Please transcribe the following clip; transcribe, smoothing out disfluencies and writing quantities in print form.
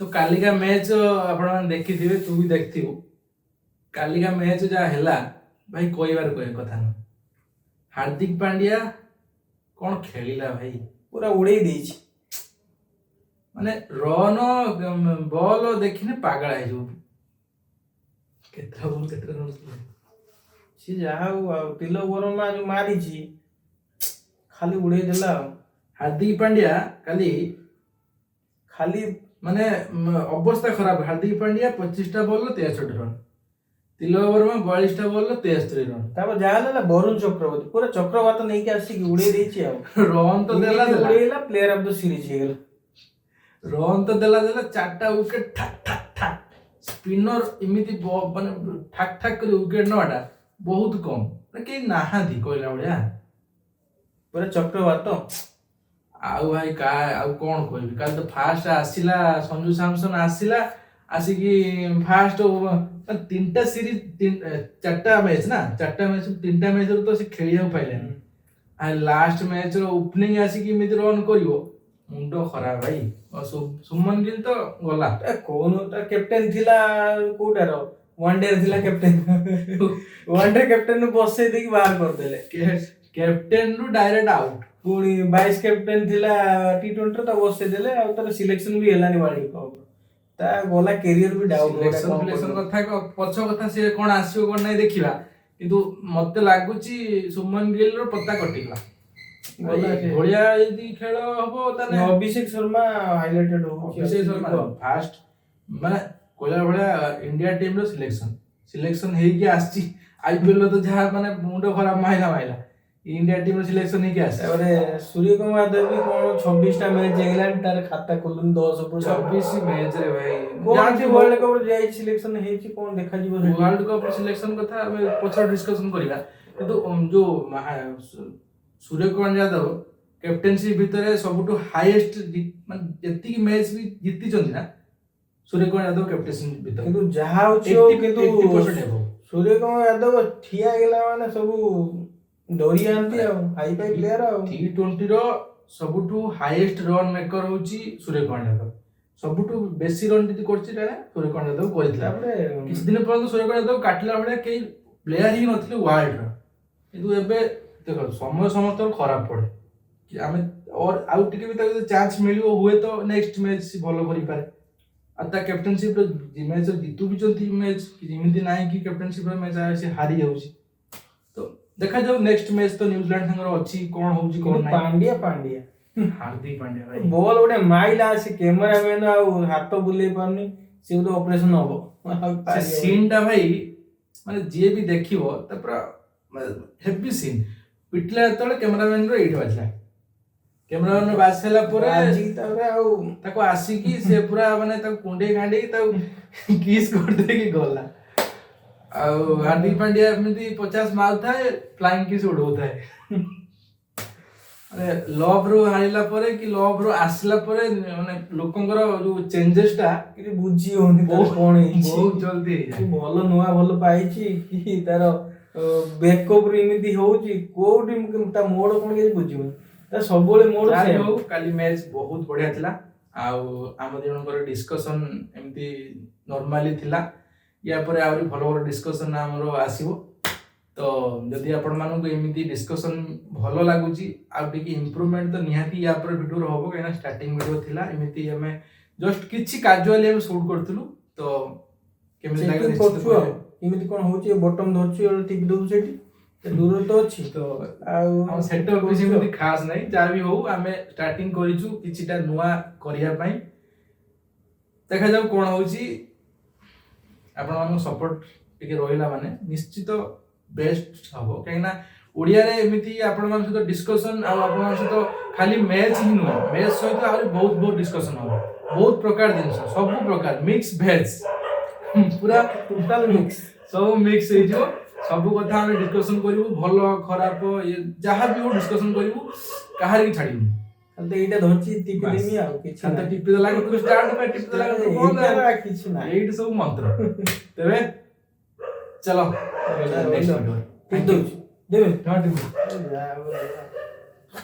तो कालिका मैच आपण देखिथिबे तू भी देखथिबो कालिका मैच जा हैला भाई कहबार कोई कथा न हार्दिक पांड्या कौन खेलिला भाई पूरा उड़े देछि माने रन बॉल देखिने पागल है जो केतरा बॉल केतरा रन सी जहा तिलक वर्मा जो मारी छी खाली उड़े देला हार्दिक पांड्या काली खाली माने अवस्था खराब Hardik Pandya 25टा ball 63 run Tilak Varma 42टा ball 73 run तापर जहा देला वरुण चक्रवर्ती पूरा चक्रवात नहीं के आसी उड़े देछि रन तो देला उड़ेला player of the series Hegel run तो देला चारटा विकेट ठक ठक ठक स्पिनर इमिति माने ठक ठक कर विकेट नटा बहुत कम के नाहांती कहला बढिया पूरा चक्रवात आउ भाई का आउ कौन कहबी काल तो फास्ट आसिला संजू सैमसन आसिला आसिकी फास्ट तीनटा सीरीज चारटा मैच ना चारटा मैच तीनटा मैच तो से खेलिया पाइले आ लास्ट मैच रो ओपनिंग आसिकी इमिति रन करिवो मुंडो खराब भाई सुमन गिल तो गला कोनटा कैप्टन थिला कोटार वनडे थिला कैप्टन वनडे कैप्टन बसे देकी बाहर कर देले कैप्टन रु डायरेक्ट आउट पुणी 22 कैप्टन थिला टी20 ता बसे देले आ तार सिलेक्शन भी हेलानी वर्ल्ड कप ता गोला कैरियर भी डाउन सिलेक्शन कथा पछ कथा से कोन आसियो कोन नै देखिबा किंतु मते लागुची सुमन गिल रो पत्ता कटिला बढ़िया यदि खेल हबो तने अभिषेक शर्मा हाइलाइटेड हो अभिषेक शर्मा फास्ट माने कोला बढ़िया इंडिया टीम रो सिलेक्शन हे कि आछि आईपीएल तो जहा माने मुंडो खराब माइला इंडिया टीम रो सिलेक्शन हे कि आछि अरे सूर्य कुमार यादव भी कोन 26 टा मैच इंग्लैंड तार खाता खोलुन 10 ऊपर 26 मैच रे भाई जानती वर्ल्ड कप रो जाई सिलेक्शन हे कि कोन देखा जीवो वर्ल्ड कप सिलेक्शन कथा हम पछा डिस्कशन करिबा किंतु जो सूर्य कुमार यादव कैप्टेनशिप भितर सबुठु हाईएस्ट माने जति मैच भी जीति चंदी ना सूर्य कुमार यादव कैप्टेनशिप भितर किंतु जहा होछो किंतु सूर्य कुमार यादव ठिया गेला माने सब डोरी आंती हाई फाई प्लेयर टी20 रो सबुठु हाईएस्ट रन मेकर होची सूर्य कुमार यादव सबुठु बेसी रन जति करछि रे सूर्य कुमार यादव करितला किछ दिन पर सूर्य कुमार यादव काटला बडे के प्लेयर ही नथिले वर्ल्ड रो किंतु एबे देखो समय समस्त खराब पड़े कि आमे और आउ टिके भी ताके चांस मिलियो हुए तो नेक्स्ट मैच भलो करि पारे आता कैप्टनशिप रो मैच जीतु भी चंती मैच कि जिमिति नाही कि कैप्टनशिप रो मैच आसे हारी जाउची तो देखा जाऊ नेक्स्ट मैच तो न्यूजीलैंड संगर अछि कोन होउची कोन नाही पांड्या हार्दिक पांड्या भाई बॉल ओडे माइला से कैमरामैन आ हाथ बुले पानी से तो ऑपरेशन होबो से सीन टा भाई माने जे भी देखिवो त पूरा हेवी सीन पिटला तळे कैमरामैन रो एट बाजला कैमरामैन बासला परे जी तबे आ ताको आसी की से पूरा माने ताको कुंडे गांडे ताको किस कर दे की गला आ हार्दिक पांड्या एमती 50 मार थाए फ्लाइंग किस उड़ौता है अरे लव रो हारिला परे कि लव रो आसला परे माने लोकंगर जो चेंजेस ता कि बुझी होनी कोन बहुत जल्दी भलो नुआ भलो पाइची कि तार बैकअप एमती होउची कोडी ता मोड कोन के बुझिबो ता सबोले मोड से हो काली मैच बहुत बढ़िया थिला आ हम दिनकर डिस्कशन एमती नॉर्मली थिला या परे आउरी भलो भलो डिस्कशन हमरो आसीबो तो जदि आपण मानू एमती डिस्कशन भलो लागुची आ टिकी इंप्रूवमेंट तो निहाती या पर वीडियो रहबो केना स्टार्टिंग वीडियो थिला एमती हमें जस्ट किछि कैजुअली हम शूट करथुलु तो केमि लागले निश्चित एमती कोन होची बॉटम धरची और टिप दउ सेठी ते दूर तो अछि तो हम सेटअप भी सेमती खास नहीं जा भी हो हमें स्टार्टिंग करिछु किछिटा नुवा करिया पई देखा जाऊ कोन होची आपण मानु सपोर्ट टिके रहिला माने निश्चित बेस्ट हबो कहिना ओडिया रे एमिति आपण मान सहित डिस्कशन आ आपण मान सहित खाली मैच ही नुवा मैच सहित आरो बहुत बहुत डिस्कशन हबो बहुत प्रकार दिन सब प्रकार मिक्स भेज पूरा टोटल मिक्स सब मिक्स हे जो सब कथा हम डिस्कशन करिवु भलो खराब जहा भी हो डिस्कशन करिवु कहार की छाडिवु तो एटा धरची टिपि देमी आ किछ त टिपि दला को स्टार्ट पे टिपि दला को कोन किछ ना एट सब मंत्र तबे चलो नेक्स्ट वीडियो टिप दउ देबे हाँ टिपि